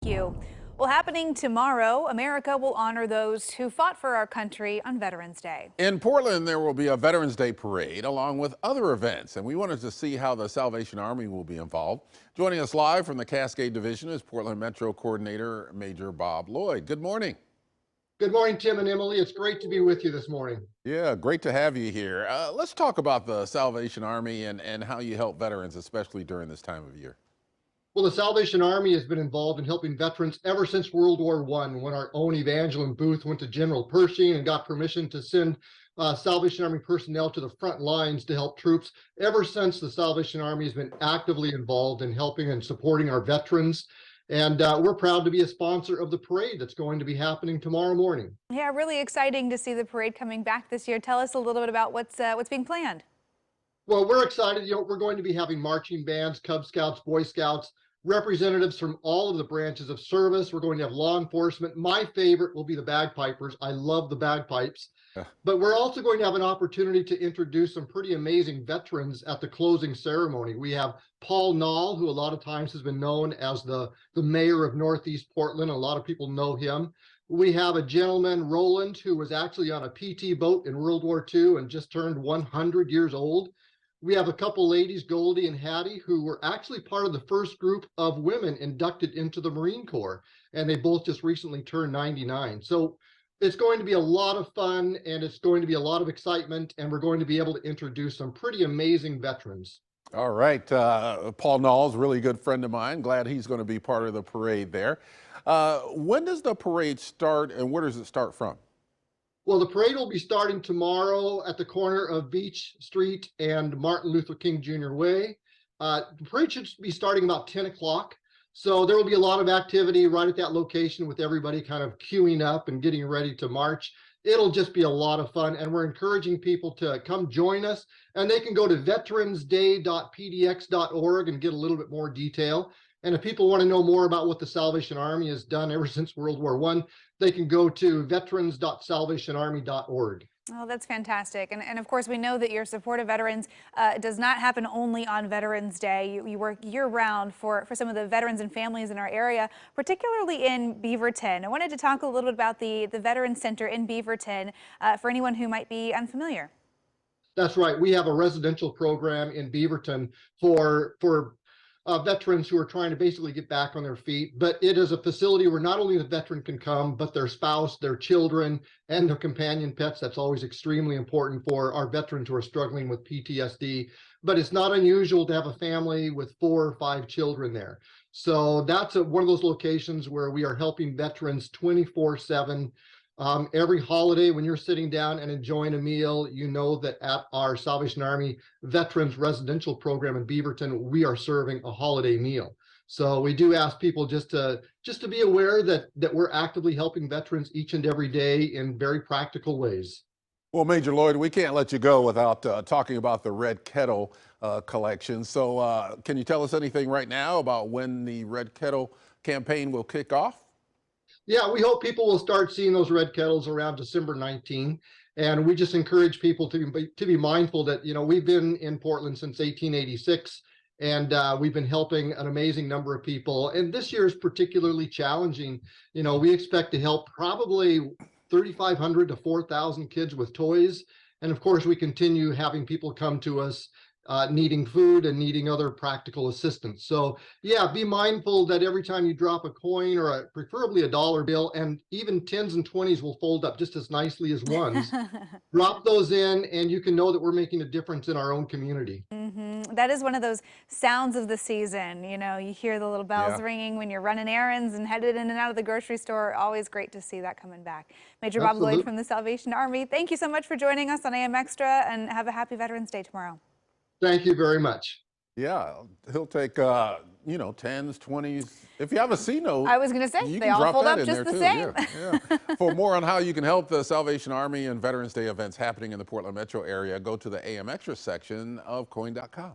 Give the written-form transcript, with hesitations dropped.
You. Well, happening tomorrow, America will honor those who fought for our country on Veterans Day. In Portland, there will be a Veterans Day parade along with other events, and we wanted to see how the Salvation Army will be involved. Joining us live from the Cascade Division is Portland Metro Coordinator Major Bob Lloyd. Good morning. Good morning, Tim and Emily. It's great to be with you this morning. Yeah, great to have you here. Let's talk about the Salvation Army and how you help veterans, especially during this time of year. Well, the Salvation Army has been involved in helping veterans ever since World War I, when our own Evangeline Booth went to General Pershing and got permission to send Salvation Army personnel to the front lines to help troops. Ever since, the Salvation Army has been actively involved in helping and supporting our veterans. And we're proud to be a sponsor of the parade that's going to be happening tomorrow morning. Yeah, really exciting to see the parade coming back this year. Tell us a little bit about what's being planned. Well, we're excited. We're going to be having marching bands, Cub Scouts, Boy Scouts, representatives from all of the branches of service. We're going to have law enforcement. My favorite will be the bagpipers. I love the bagpipes. But we're also going to have an opportunity to introduce some pretty amazing veterans at the closing ceremony. We have Paul Nall, who a lot of times has been known as the mayor of Northeast Portland. A lot of people know him. We have a gentleman, Roland, who was actually on a PT boat in World War II and just turned 100 years old. We have a couple ladies, Goldie and Hattie, who were actually part of the first group of women inducted into the Marine Corps, and they both just recently turned 99. So it's going to be a lot of fun, and it's going to be a lot of excitement, and we're going to be able to introduce some pretty amazing veterans. All right, Paul Nall is a really good friend of mine. Glad he's going to be part of the parade there. When does the parade start, and where does it start from? Well, the parade will be starting tomorrow at the corner of Beach Street and Martin Luther King Jr. Way. The parade should be starting about 10 o'clock. So there will be a lot of activity right at that location with everybody kind of queuing up and getting ready to march. It'll just be a lot of fun, and we're encouraging people to come join us, and they can go to veteransday.pdx.org and get a little bit more detail. And if people want to know more about what the Salvation Army has done ever since World War I, they can go to veterans.salvationarmy.org. Oh, that's fantastic. And of course, we know that your support of veterans does not happen only on Veterans Day. You work year-round for some of the veterans and families in our area, particularly in Beaverton. I wanted to talk a little bit about the Veterans Center in Beaverton for anyone who might be unfamiliar. That's right. We have a residential program in Beaverton for veterans who are trying to basically get back on their feet. But it is a facility where not only the veteran can come, but their spouse, their children, and their companion pets. That's always extremely important for our veterans who are struggling with PTSD. But it's not unusual to have a family with 4 or 5 children there. So that's one of those locations where we are helping veterans 24/7. Every holiday, when you're sitting down and enjoying a meal, you know that at our Salvation Army Veterans Residential Program in Beaverton, we are serving a holiday meal. So we do ask people just to be aware that we're actively helping veterans each and every day in very practical ways. Well, Major Lloyd, we can't let you go without talking about the Red Kettle collection. So can you tell us anything right now about when the Red Kettle campaign will kick off? Yeah, we hope people will start seeing those red kettles around December 19. And we just encourage people to be mindful that, we've been in Portland since 1886, and we've been helping an amazing number of people. And this year is particularly challenging. We expect to help probably 3,500 to 4,000 kids with toys. And of course, we continue having people come to us needing food and needing other practical assistance. So yeah, be mindful that every time you drop a coin or preferably a dollar bill, and even 10s and 20s will fold up just as nicely as ones, drop those in, and you can know that we're making a difference in our own community. That is one of those sounds of the season. You hear the little bells ringing when you're running errands and headed in and out of the grocery store. Always great to see that coming back. Major Bob Lloyd from the Salvation Army, thank you so much for joining us on AM Extra, and have a happy Veterans Day tomorrow. Thank you very much. Yeah, he'll take, 10s, 20s. If you have a C note, I was going to say, they all fold up just the same. Yeah. For more on how you can help the Salvation Army and Veterans Day events happening in the Portland metro area, go to the AM Extra section of KOIN.com.